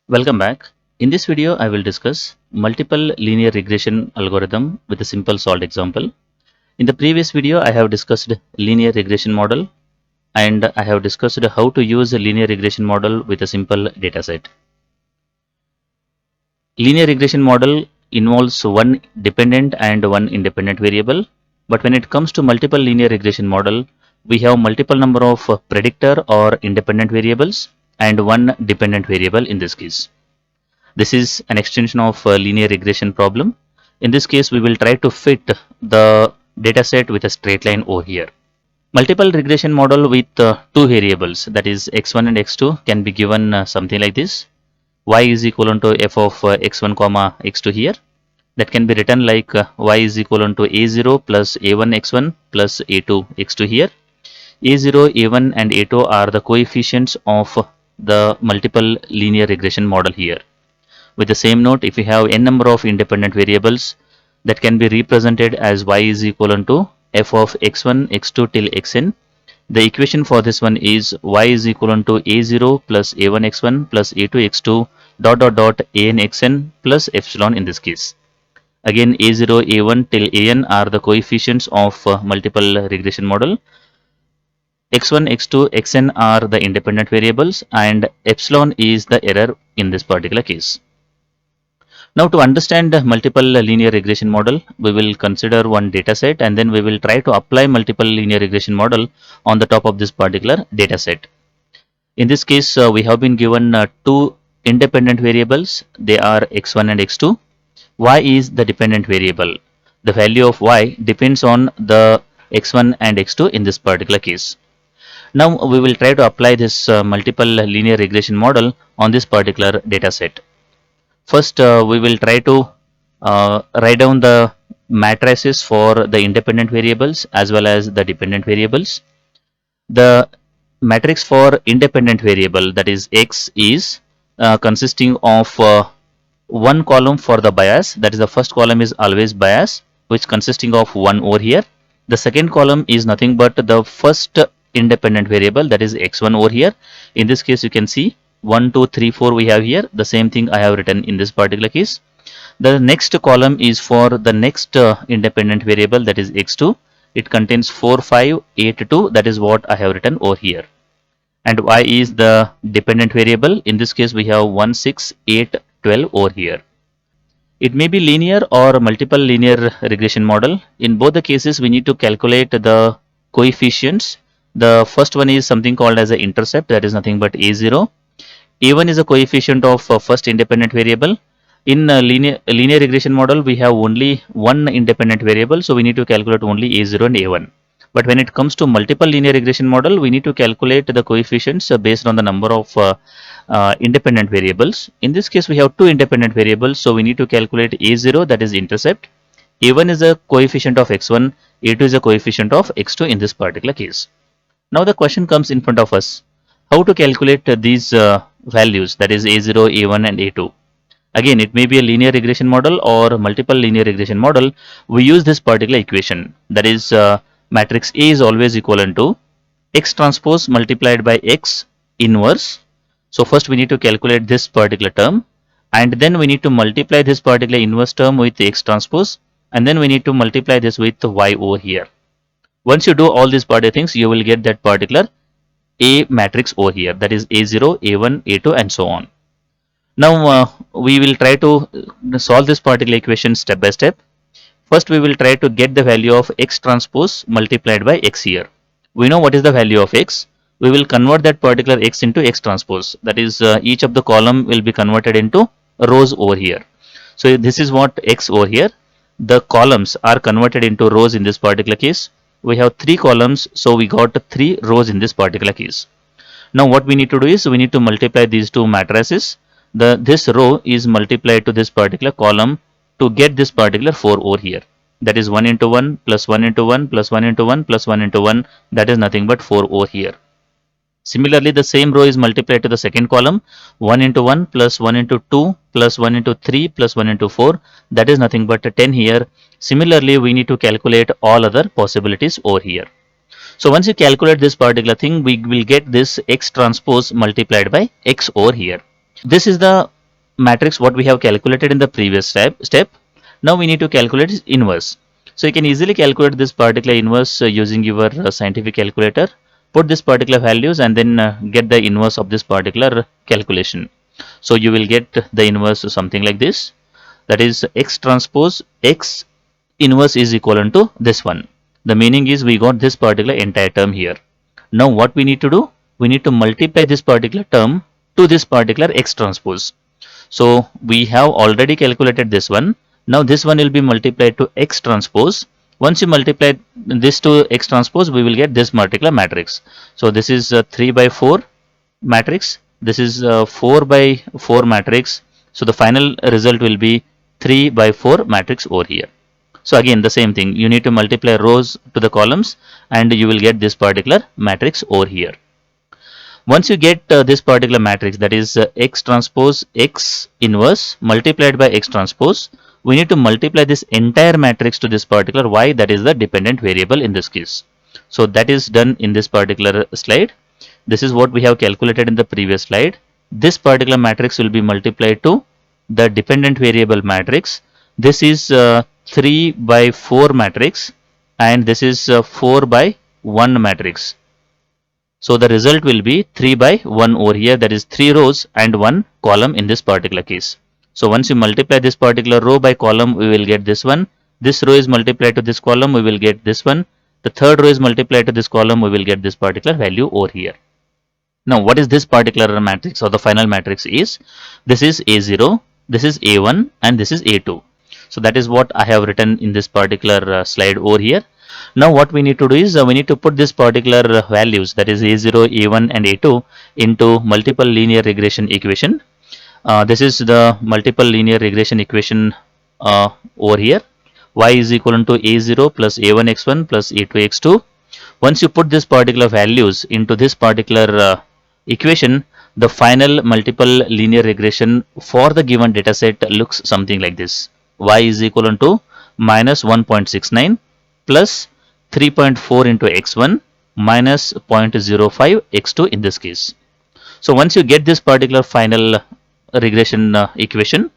Welcome back. In this video, I will discuss multiple linear regression algorithm with a simple solved example. In the previous video, I have discussed linear regression model and I have discussed how to use a linear regression model with a simple dataset. Linear regression model involves one dependent and one independent variable, but when it comes to multiple linear regression model, we have multiple number of predictor or independent variables and one dependent variable in this case. This is an extension of a linear regression problem. In this case, we will try to fit the dataset with a straight line over here. Multiple regression model with two variables, that is x1 and x2, can be given something like this. Y is equal to f of x1 comma x2 here. That can be written like y is equal to a0 plus a1 x1 plus a2 x2 here. a0, a1 and a2 are the coefficients of the multiple linear regression model here. With the same note, if we have n number of independent variables, that can be represented as y is equal to f of x1, x2 till xn. The equation for this one is y is equal to a0 plus a1 x1 plus a2 x2 dot dot dot an xn plus epsilon in this case. Again, a0, a1 till an are the coefficients of multiple regression model. x1, x2, xn are the independent variables and epsilon is the error in this particular case. Now, to understand the multiple linear regression model, we will consider one data set and then we will try to apply multiple linear regression model on the top of this particular data set. In this case, we have been given two independent variables. They are x1 and x2. Y is the dependent variable. The value of y depends on the x1 and x2 in this particular case. Now, we will try to apply this multiple linear regression model on this particular data set. First, we will try to write down the matrices for the independent variables as well as the dependent variables. The matrix for independent variable, that is x, is consisting of one column for the bias, that is the first column is always bias, which consisting of 1 over here. The second column is nothing but the first independent variable, that is x1 over here. In this case, you can see 1, 2, 3, 4 we have here. The same thing I have written in this particular case. The next column is for the next independent variable, that is x2. It contains 4, 5, 8, 2. That is what I have written over here. And y is the dependent variable. In this case, we have 1, 6, 8, 12 over here. It may be linear or multiple linear regression model. In both the cases, we need to calculate the coefficients. The first one is something called as an intercept, that is nothing but a0. a1 is a coefficient of first independent variable. In linear regression model, we have only one independent variable, so we need to calculate only a0 and a1. But when it comes to multiple linear regression model, we need to calculate the coefficients based on the number of independent variables. In this case, we have two independent variables, so we need to calculate a0, that is intercept. a1 is a coefficient of x1, a2 is a coefficient of x2 in this particular case. Now the question comes in front of us, how to calculate these values, that is a0, a1 and a2. Again, it may be a linear regression model or multiple linear regression model. We use this particular equation, that is matrix A is always equivalent to x transpose multiplied by x inverse. So first we need to calculate this particular term and then we need to multiply this particular inverse term with x transpose and then we need to multiply this with y over here. Once you do all these particular things, you will get that particular A matrix over here, that is A0, A1, A2 and so on. Now we will try to solve this particular equation step by step. First we will try to get the value of x transpose multiplied by x here. We know what is the value of x. We will convert that particular x into x transpose. That is each of the column will be converted into rows over here. So this is what x over here. The columns are converted into rows in this particular case. We have 3 columns, so we got 3 rows in this particular case. Now what we need to do is we need to multiply these two matrices. This row is multiplied to this particular column to get this particular 4 over here. That is 1 into 1 plus 1 into 1 plus 1 into 1 plus 1 into 1. That is nothing but 4 over here. Similarly, the same row is multiplied to the second column. 1 into 1 plus 1 into 2 plus 1 into 3 plus 1 into 4. That is nothing but 10 here. Similarly, we need to calculate all other possibilities over here. So once you calculate this particular thing, we will get this x transpose multiplied by x over here. This is the matrix what we have calculated in the previous step. Now we need to calculate its inverse. So you can easily calculate this particular inverse using your scientific calculator. Put this particular values and then get the inverse of this particular calculation. So you will get the inverse something like this. That is x transpose x inverse is equivalent to this one. The meaning is we got this particular entire term here. Now what we need to do? We need to multiply this particular term to this particular x transpose. So we have already calculated this one. Now this one will be multiplied to x transpose. Once you multiply this to x transpose, we will get this particular matrix. So this is 3 by 4 matrix. This is 4 by 4 matrix. So the final result will be 3 by 4 matrix over here. So again the same thing, you need to multiply rows to the columns and you will get this particular matrix over here. Once you get this particular matrix, that is x transpose x inverse multiplied by x transpose, we need to multiply this entire matrix to this particular y, that is the dependent variable in this case. So that is done in this particular slide. This is what we have calculated in the previous slide. This particular matrix will be multiplied to the dependent variable matrix. This is 3 by 4 matrix and this is 4 by 1 matrix. So the result will be 3 by 1 over here, that is 3 rows and 1 column in this particular case. So once you multiply this particular row by column, we will get this one. This row is multiplied to this column, we will get this one. The third row is multiplied to this column, we will get this particular value over here. Now what is this particular matrix or the final matrix is? This is A0, this is A1 and this is A2. So that is what I have written in this particular slide over here. Now what we need to do is we need to put this particular values, that is A0, A1 and A2 into multiple linear regression equation. This is the multiple linear regression equation over here. Y is equivalent to A0 plus A1x1 plus A2x2. Once you put this particular values into this particular equation, the final multiple linear regression for the given data set looks something like this. Y is equivalent to minus 1.69 plus 3.4 into x1 minus 0.05 x2 in this case. So once you get this particular final regression equation,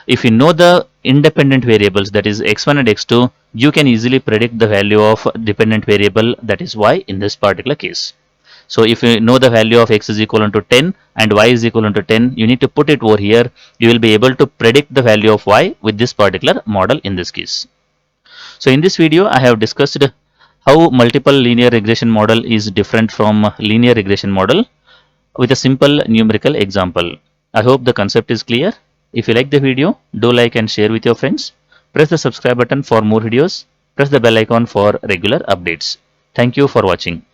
if you know the independent variables, that is x1 and x2, you can easily predict the value of dependent variable, that is y, in this particular case. So if you know the value of x is equivalent to 10 and y is equivalent to 10, you need to put it over here. You will be able to predict the value of y with this particular model in this case. So in this video, I have discussed how multiple linear regression model is different from linear regression model with a simple numerical example. I hope the concept is clear. If you like the video, do like and share with your friends. Press the subscribe button for more videos. Press the bell icon for regular updates. Thank you for watching.